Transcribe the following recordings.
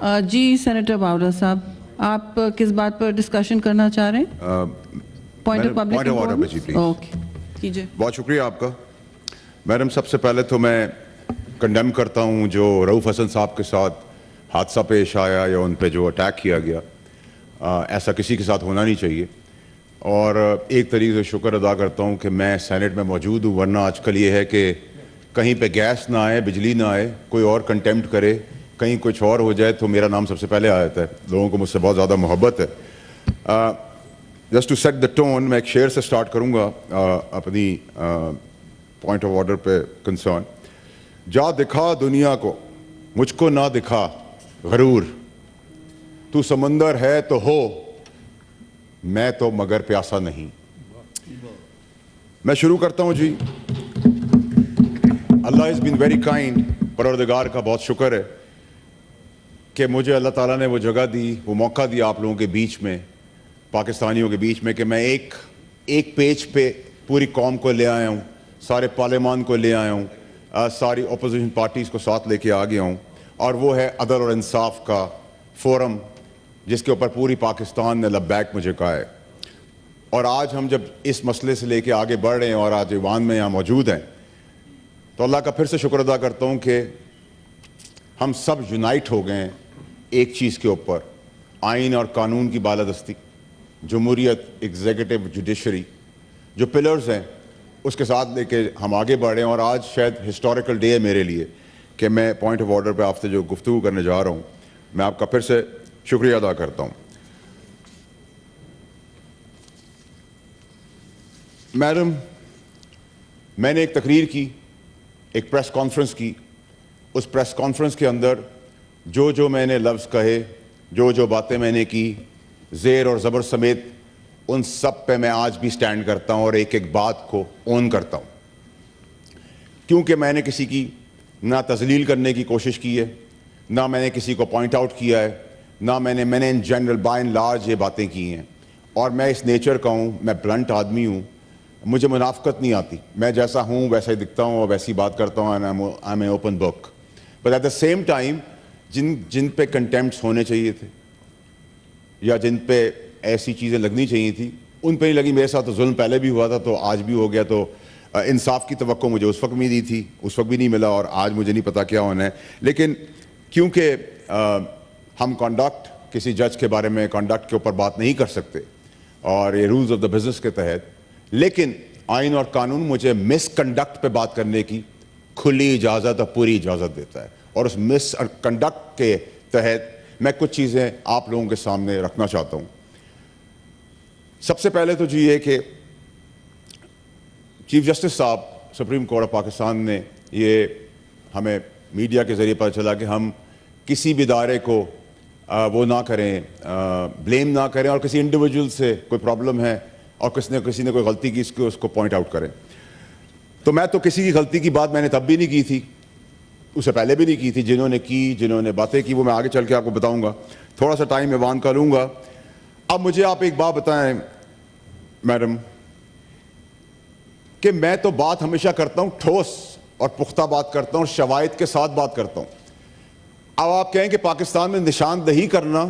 جی senator باولا صاحب، آپ کس بات پر ڈسکشن کرنا چاہ رہے ہیں؟ Point of public importance? Okay کیجیے. بہت شکریہ آپ کا. میڈم، سب سے پہلے تو میں کنڈیم کرتا ہوں جو رؤف حسن صاحب کے ساتھ حادثہ پیش آیا یا ان پہ جو اٹیک کیا گیا. ایسا کسی کے ساتھ ہونا نہیں چاہیے. اور ایک طریقے سے شکر ادا کرتا ہوں کہ میں سینٹ میں موجود ہوں، ورنہ آج کل یہ ہے کہ کہیں پہ گیس نہ آئے، بجلی نہ آئے، کوئی اور کنٹیمپٹ کرے، کہیں کچھ اور ہو جائے تو میرا نام سب سے پہلے آ جاتا ہے. لوگوں کو مجھ سے بہت زیادہ محبت ہے. Just to set the tone, میں ایک شعر سے سٹارٹ کروں گا اپنی پوائنٹ آف آرڈر پہ کنسرن. جا دکھا دنیا کو، مجھ کو نہ دکھا غرور، تو سمندر ہے تو ہو، میں تو مگر پیاسا نہیں. میں شروع کرتا ہوں. جی اللہ has been very kind. پروردگار کا بہت شکر ہے کہ مجھے اللہ تعالیٰ نے وہ جگہ دی، وہ موقع دیا آپ لوگوں کے بیچ میں، پاکستانیوں کے بیچ میں، کہ میں ایک پیج پہ پوری قوم کو لے آیا ہوں، سارے پارلیمان کو لے آیا ہوں، ساری اپوزیشن پارٹیز کو ساتھ لے کے آ گیا ہوں. اور وہ ہے عدل اور انصاف کا فورم، جس کے اوپر پوری پاکستان نے لبیک مجھے کہا ہے. اور آج ہم جب اس مسئلے سے لے کے آگے بڑھ رہے ہیں اور آج ایوان میں یہاں موجود ہیں، تو اللہ کا پھر سے شکر ادا کرتا ہوں کہ ہم سب یونائٹ ہو گئے ہیں ایک چیز کے اوپر، آئین اور قانون کی بالادستی، جمہوریت، ایگزیکٹو، جوڈیشری، جو پلرز ہیں اس کے ساتھ لے کے ہم آگے بڑھ رہے ہیں. اور آج شاید ہسٹوریکل ڈے ہے میرے لیے کہ میں پوائنٹ آف آرڈر پہ آپ سے جو گفتگو کرنے جا رہا ہوں. میں آپ کا پھر سے شکریہ ادا کرتا ہوں. میڈم، میں نے ایک تقریر کی، ایک پریس کانفرنس کی. اس پریس کانفرنس کے اندر جو میں نے لفظ کہے، جو باتیں میں نے کی، زیر اور زبر سمیت، ان سب پہ میں آج بھی سٹینڈ کرتا ہوں اور ایک ایک بات کو اون کرتا ہوں. کیونکہ میں نے کسی کی نہ تذلیل کرنے کی کوشش کی ہے، نہ میں نے کسی کو پوائنٹ آؤٹ کیا ہے، نہ میں نے in general by and large یہ باتیں کی ہیں. اور میں اس نیچر کا ہوں، میں بلنٹ آدمی ہوں، مجھے منافقت نہیں آتی. میں جیسا ہوں ویسا ہی دکھتا ہوں اور ویسی بات کرتا ہوں. I am a open book. But at the same time جن پہ کنٹیمپٹس ہونے چاہیے تھے یا جن پہ ایسی چیزیں لگنی چاہیے تھی، ان پہ نہیں لگی. میرے ساتھ تو ظلم پہلے بھی ہوا تھا تو آج بھی ہو گیا. تو انصاف کی توقع مجھے اس وقت ملی تھی، اس وقت بھی نہیں ملا، اور آج مجھے نہیں پتا کیا ہونا ہے. لیکن کیونکہ ہم کنڈکٹ، کسی جج کے بارے میں کنڈکٹ کے اوپر بات نہیں کر سکتے اور یہ رولز آف دا بزنس کے تحت، لیکن آئین اور قانون مجھے مس کنڈکٹ پہ بات کرنے کی کھلی اجازت اور پوری اجازت دیتا ہے. اور اس مس کنڈکٹ کے تحت میں کچھ چیزیں آپ لوگوں کے سامنے رکھنا چاہتا ہوں. سب سے پہلے تو یہ کہ چیف جسٹس صاحب سپریم کورٹ آف پاکستان نے یہ ہمیں میڈیا کے ذریعے پتہ چلا کہ ہم کسی بھی ادارے کو وہ نہ کریں، بلیم نہ کریں، اور کسی انڈیویجول سے کوئی پرابلم ہے اور کسی نے کوئی غلطی کی اس کو پوائنٹ آؤٹ کریں. تو میں تو کسی کی غلطی کی بات میں نے تب بھی نہیں کی تھی، اس سے پہلے بھی نہیں کی تھی. جنہوں نے باتیں کی وہ میں آگے چل کے آپ کو بتاؤں گا. تھوڑا سا ٹائم ایوان کا لوں گا. اب مجھے آپ ایک بات بتائیں میڈم، کہ میں تو بات ہمیشہ کرتا ہوں ٹھوس اور پختہ بات کرتا ہوں اور شواہد کے ساتھ بات کرتا ہوں. اب آپ کہیں کہ پاکستان میں نشاندہی کرنا،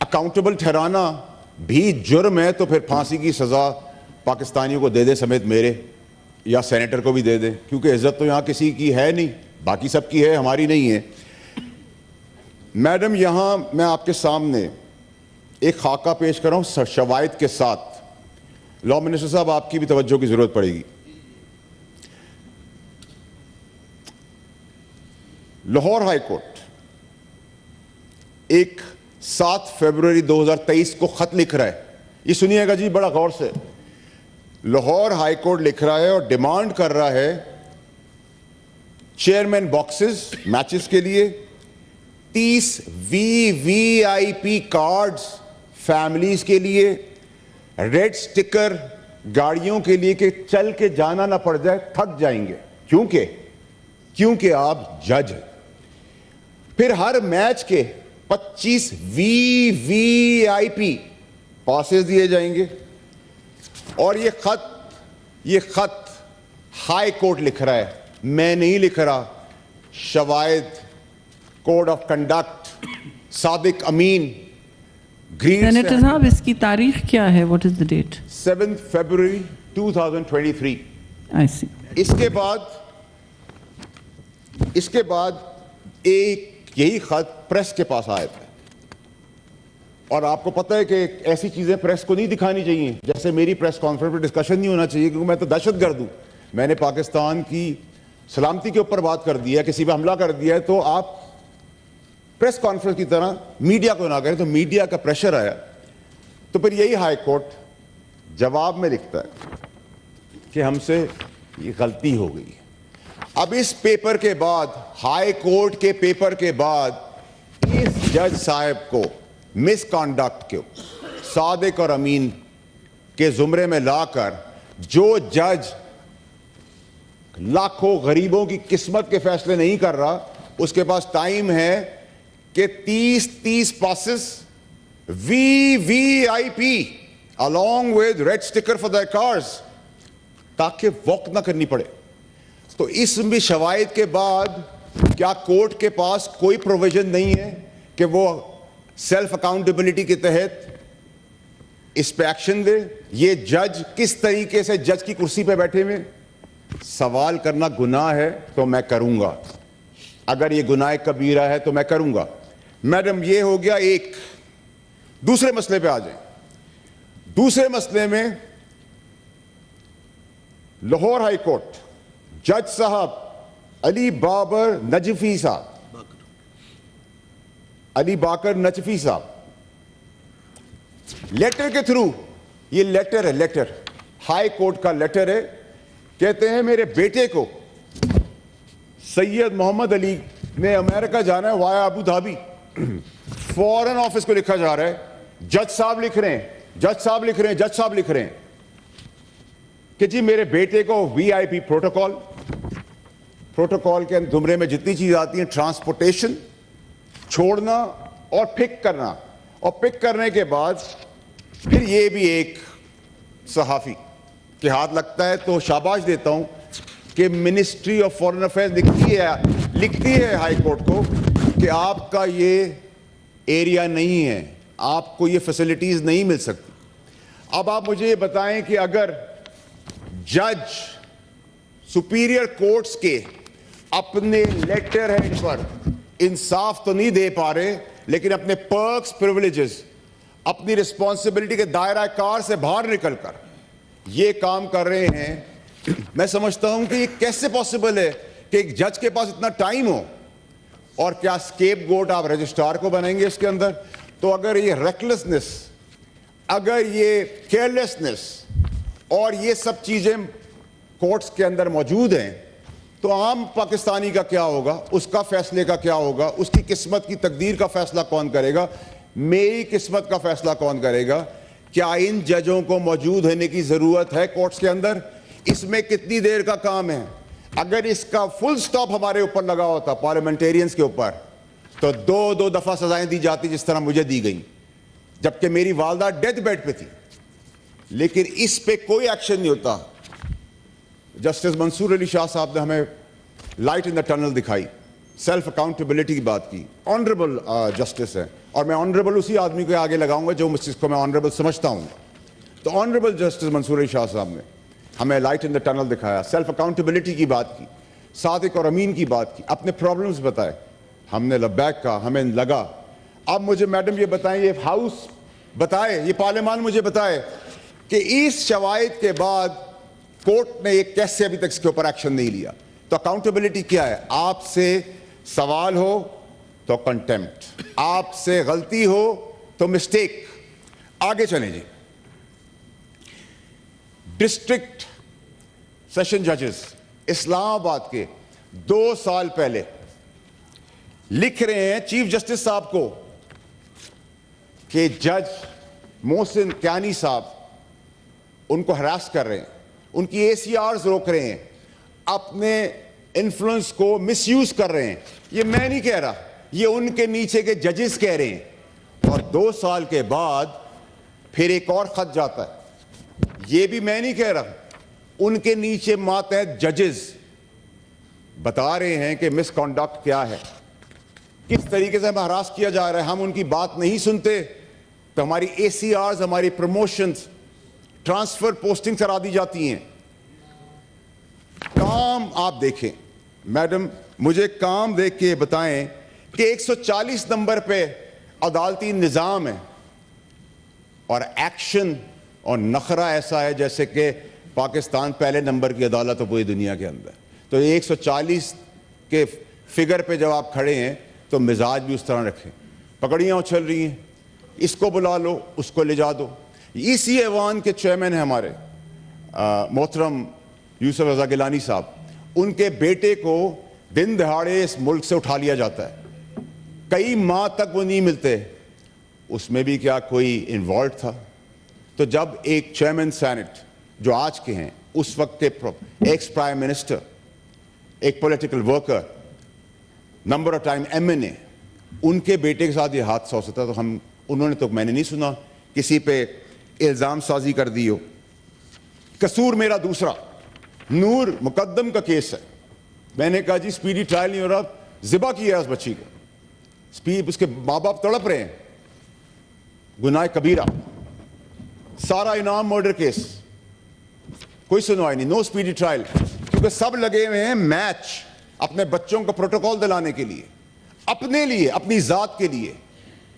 اکاؤنٹیبل ٹھہرانا بھی جرم ہے، تو پھر پھانسی کی سزا پاکستانیوں کو دے دیں سمیت میرے، یا سینیٹر کو بھی دے دیں، کیونکہ عزت تو یہاں کسی کی ہے نہیں، باقی سب کی ہے، ہماری نہیں ہے. میڈم، یہاں میں آپ کے سامنے ایک خاکہ پیش کر رہا ہوں شواہد کے ساتھ. لا منسٹر صاحب، آپ کی بھی توجہ کی ضرورت پڑے گی. لاہور ہائی کورٹ ایک 7 فروری 2023 کو خط لکھ رہا ہے. یہ سنیے گا جی بڑا غور سے. لاہور ہائی کورٹ لکھ رہا ہے اور ڈیمانڈ کر رہا ہے چیئرمین باکسز میچز کے لیے 30 VIP کارڈز فیملیز کے لیے، ریڈ سٹیکر گاڑیوں کے لیے کہ چل کے جانا نہ پڑ جائے، تھک جائیں گے کیونکہ آپ جج ہیں. پھر ہر میچ کے 25 VIP پاسز دیے جائیں گے. اور یہ خط ہائی کورٹ لکھ رہا ہے، میں نہیں لکھ رہا. شواہد، کوڈ آف کنڈکٹ، صادق امین گرین سینیٹر صاحب اس کی تاریخ کیا ہے؟ What is the date? 7 February 2023. I see. اس کے بعد ایک یہی خط پریس کے پاس آیا تھا, اور آپ کو پتہ ہے کہ ایسی چیزیں پریس کو نہیں دکھانی چاہیے, جیسے میری پریس کانفرنس پہ ڈسکشن نہیں ہونا چاہیے کیونکہ میں تو دہشت گرد ہوں. میں نے پاکستان کی سلامتی کے اوپر بات کر دیا ہے, کسی پہ حملہ کر دیا ہے, تو آپ پریس کانفرنس کی طرح میڈیا کو نہ کریں. تو میڈیا کا پریشر آیا, تو پھر یہی ہائی کورٹ جواب میں لکھتا ہے کہ ہم سے یہ غلطی ہو گئی. اب اس پیپر کے بعد, ہائی کورٹ کے پیپر کے بعد, اس جج صاحب کو مس کانڈکٹ کو صادق اور امین کے زمرے میں لا کر, جو جج لاکھوں غریبوں کی قسمت کے فیصلے نہیں کر رہا, اس کے پاس ٹائم ہے کہ 30 passes VVIP along with red sticker for their cars, تاکہ واک نہ کرنی پڑے. تو اس میں شواہد کے بعد کیا کورٹ کے پاس کوئی پروویژن نہیں ہے کہ وہ سیلف اکاؤنٹیبلٹی کے تحت اس پہ ایکشن دے؟ یہ جج کس طریقے سے جج کی کرسی پہ بیٹھے ہوئے, سوال کرنا گناہ ہے تو میں کروں گا, اگر یہ گناہ کبیرہ ہے تو میں کروں گا. میڈم یہ ہو گیا ایک. دوسرے مسئلے پہ آ جائیں. دوسرے مسئلے میں لاہور ہائی کورٹ جج صاحب علی بابر نجفی صاحب, علی باکر نجفی صاحب, لیٹر کے تھرو, یہ لیٹر ہے, لیٹر ہائی کورٹ کا لیٹر ہے, کہتے ہیں میرے بیٹے کو سید محمد علی نے امریکہ جانا ہے وایا ابو دھابی, فورن آفس کو لکھا جا رہا ہے, جج صاحب لکھ رہے ہیں, جج صاحب لکھ رہے ہیں, جج صاحب لکھ رہے ہیں کہ جی میرے بیٹے کو VIP پروٹوکول کے زمرے میں جتنی چیز آتی ہیں, ٹرانسپورٹیشن, چھوڑنا اور پک کرنا, اور پک کرنے کے بعد پھر یہ بھی ایک صحافی کے ہاتھ لگتا ہے. تو شاباش دیتا ہوں کہ منسٹری آف فارن افیئرز لکھتی ہے ہائی کورٹ کو کہ آپ کا یہ ایریا نہیں ہے, آپ کو یہ فیسلٹیز نہیں مل سکتی. اب آپ مجھے یہ بتائیں کہ اگر جج سپیریئر کورٹس کے اپنے لیٹر ہیڈ پر انصاف تو نہیں دے پا رہے, لیکن اپنے پرکس, پریولیجز, اپنی رسپانسبلٹی کے دائرہ کار سے باہر نکل کر یہ کام کر رہے ہیں, میں سمجھتا ہوں کہ یہ کیسے پاسبل ہے کہ ایک جج کے پاس اتنا ٹائم ہو. اور کیا اسکیپ گوٹ آپ رجسٹرار کو بنائیں گے اس کے اندر؟ تو اگر یہ ریکلیسنس, اگر یہ کیئرلیسنس اور یہ سب چیزیں کورٹس کے اندر موجود ہیں, تو عام پاکستانی کا کیا ہوگا, اس کا فیصلے کا کیا ہوگا, اس کی قسمت کی تقدیر کا فیصلہ کون کرے گا, میری قسمت کا فیصلہ کون کرے گا؟ کیا ان ججوں کو موجود ہونے کی ضرورت ہے کورٹس کے اندر؟ اس میں کتنی دیر کا کام ہے؟ اگر اس کا فل سٹاپ ہمارے اوپر لگا ہوتا, پارلیمنٹیرینز کے اوپر, تو دو دفعہ سزائیں دی جاتی جس طرح مجھے دی گئیں, جبکہ میری والدہ ڈیتھ بیڈ پہ تھی. لیکن اس پہ کوئی ایکشن نہیں ہوتا. جسٹس منصور علی شاہ صاحب نے ہمیں لائٹ ان دا ٹنل دکھائی, سیلف اکاؤنٹیبلٹی کی بات کی. آنریبل جسٹس ہے, اور میں آنریبل اسی آدمی کو آگے لگاؤں گا جو اس کو میں آنریبل سمجھتا ہوں. تو آنریبل جسٹس منصور علی شاہ صاحب نے ہمیں لائٹ ان دا ٹنل دکھایا, سیلف اکاؤنٹیبلٹی کی بات کی, صادق اور امین کی بات کی, اپنے پرابلمز بتائے, ہم نے لبیک کہا, ہمیں لگا. اب مجھے میڈم یہ بتائیں, یہ ہاؤس بتائے, یہ پارلیمان مجھے بتائے کہ اس شواہد کے بعد کورٹ نے ایک کیسے ابھی تک اس کے اوپر ایکشن نہیں لیا. تو اکاؤنٹیبلٹی کیا ہے؟ آپ سے سوال ہو تو کنٹیمپٹ, آپ سے غلطی ہو تو مسٹیک. آگے چلیں جی. ڈسٹرکٹ سیشن ججز اسلام آباد کے 2 سال پہلے لکھ رہے ہیں چیف جسٹس صاحب کو کہ جج محسن کیانی صاحب ان کو ہراس کر رہے ہیں, ان کی ACRs روک رہے ہیں, اپنے انفلوئنس کو مس یوز کر رہے ہیں. یہ میں نہیں کہہ رہا, یہ ان کے نیچے کے ججز کہہ رہے ہیں. اور 2 سال کے بعد پھر ایک اور خط جاتا ہے, یہ بھی میں نہیں کہہ رہا, ان کے نیچے ماتحت ججز بتا رہے ہیں کہ مس کانڈکٹ کیا ہے, کس طریقے سے ہمیں ہراس کیا جا رہا ہے, ہم ان کی بات نہیں سنتے تو ہماری ACRs, ہماری پروموشنز, ٹرانسفر پوسٹنگ کرا دی جاتی ہیں. کام آپ دیکھیں میڈم, مجھے کام دیکھ کے بتائیں کہ 140 نمبر پہ عدالتی نظام ہے اور ایکشن اور نخرہ ایسا ہے جیسے کہ پاکستان پہلے نمبر کی عدالت ہے پوری دنیا کے اندر. تو 140 کے فگر پہ جب آپ کھڑے ہیں تو مزاج بھی اس طرح رکھیں. پکڑیاں اچھل رہی ہیں, اس کو بلا لو, اس کو لے جا دو. اسی ایوان کے چیئرمین ہیں ہمارے محترم یوسف رضا گیلانی صاحب, ان کے بیٹے کو دن دہاڑے اس ملک سے اٹھا لیا جاتا ہے, کئی ماہ تک وہ نہیں ملتے. اس میں بھی کیا کوئی انوالوڈ تھا؟ تو جب ایک چیئرمین سینٹ جو آج کے ہیں, اس وقت کے ایکس پرائم منسٹر, ایک political worker, number of time MNA, ان کے بیٹے کے ساتھ یہ حادثہ ہو سکتا ہے. تو انہوں نے, تو میں نے نہیں سنا کسی پہ الزام سازی کر دی ہو. قصور میرا دوسرا, نور مقدم کا کیس ہے. میں نے کہا جی سپیڈی ٹرائل نہیں ہو رہا, ذبح کیا ہے اس بچی کو, اس کے ماں باپ تڑپ رہے ہیں, گناہ کبیرہ, سارا انعام مرڈر کیس, کوئی سنوائی نہیں, نو سپیڈی ٹرائل, کیونکہ سب لگے ہوئے ہیں میچ اپنے بچوں کو پروٹوکول دلانے کے لیے, اپنے لیے, اپنی ذات کے لیے.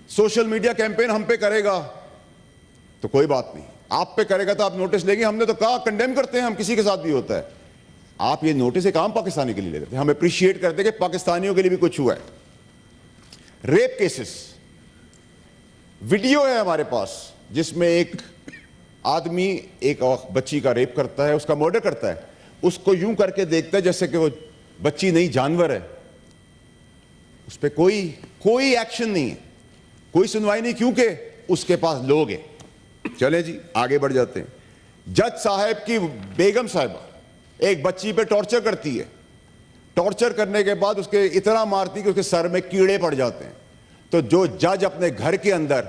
سوشل میڈیا کیمپین ہم پہ کرے گا تو کوئی بات نہیں, آپ پہ کرے گا تو آپ نوٹس لیں گے. ہم نے تو کہا کنڈیم کرتے ہیں ہم, کسی کے ساتھ بھی ہوتا ہے. آپ یہ نوٹس ایک عام پاکستانی کے لیے لے لیتے ہیں, ہم اپریشیٹ کرتے ہیں کہ پاکستانیوں کے لیے بھی کچھ ہوا ہے. ریپ کیسز, ویڈیو ہے ہمارے پاس جس میں ایک آدمی ایک بچی کا ریپ کرتا ہے, اس کا مرڈر کرتا ہے, اس کو یوں کر کے دیکھتا ہے جیسے کہ وہ بچی نہیں جانور ہے. اس پہ کوئی ایکشن نہیں ہے, کوئی سنوائی نہیں, کیونکہ اس کے پاس لوگ ہیں. چلیں جی آگے بڑھ جاتے ہیں. جج صاحب کی بیگم صاحبہ ایک بچی پہ ٹارچر کرتی ہے, ٹارچر کرنے کے بعد اس کے اتنا مارتی کہ اس کے سر میں کیڑے پڑ جاتے ہیں. تو جو جج اپنے گھر کے اندر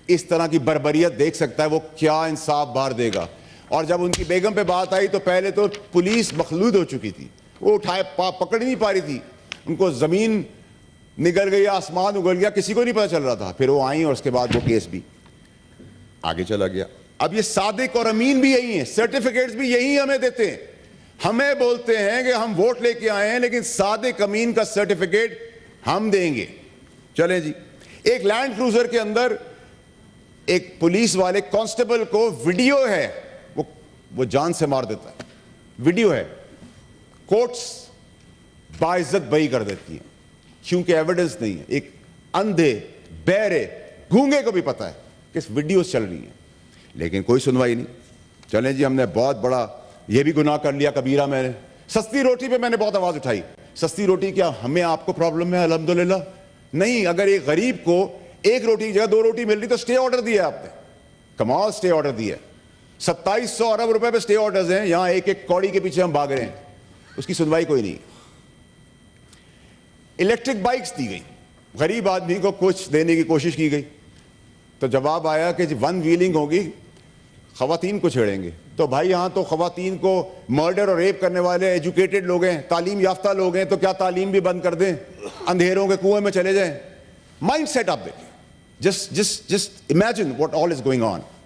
اس طرح کی بربریت دیکھ سکتا ہے وہ کیا انصاف بار دے گا. اور جب ان کی بیگم پہ بات آئی تو پہلے تو پولیس مخلوط ہو چکی تھی, وہ اٹھائے پکڑ نہیں پا رہی تھی, ان کو زمین نگل گئی, آسمان اگل گیا, کسی کو نہیں پتا چل رہا تھا. پھر وہ آئیں اور اس کے بعد وہ کیس بھی آگے چلا گیا. اب یہ صادق اور امین بھی یہی ہیں, سرٹیفکیٹس بھی یہی ہمیں دیتے ہیں. ہمیں بولتے ہیں کہ ہم ووٹ لے کے آئے ہیں لیکن صادق امین کا سرٹیفکیٹ ہم دیں گے. چلیں جی, ایک لینڈ کروزر کے اندر ایک پولیس والے کانسٹیبل کو ویڈیو ہے, وہ جان سے مار دیتا ہے, ویڈیو ہے. کورٹس باعزت بری کر دیتی ہیں کیونکہ ایویڈنس نہیں ہے. ایک اندھے, بہرے, گونگے کو بھی پتا ہے کہ ویڈیوز چل رہی ہیں, لیکن کوئی سنوائی نہیں. چلیں جی, ہم نے بہت بڑا یہ بھی گناہ کر لیا کبیرہ. میں نے سستی روٹی پہ میں نے بہت آواز اٹھائی. سستی روٹی کیا ہمیں آپ کو پرابلم ہے؟ الحمدللہ نہیں. اگر ایک غریب کو ایک روٹی کی جگہ 2 روٹی مل رہی تو سٹے آرڈر دیا آپ نے, کمال سٹے آرڈر دیا. 2700 ارب روپے پہ سٹے آرڈرز ہیں, یہاں ایک ایک کوڑی کے پیچھے ہم بھاگ رہے ہیں, اس کی سنوائی کوئی نہیں. الیکٹرک بائکس دی گئی, غریب آدمی کو کچھ دینے کی کوشش کی گئی تو جواب آیا کہ 1 ویلنگ ہوگی, خواتین کو چھیڑیں گے. تو بھائی یہاں تو خواتین کو مرڈر اور ریپ کرنے والے ایجوکیٹڈ لوگ ہیں, تعلیم یافتہ لوگ ہیں, تو کیا تعلیم بھی بند کر دیں, اندھیروں کے کنویں میں چلے جائیں؟ مائنڈ سیٹ آپ دیکھیں, just imagine what all is going on.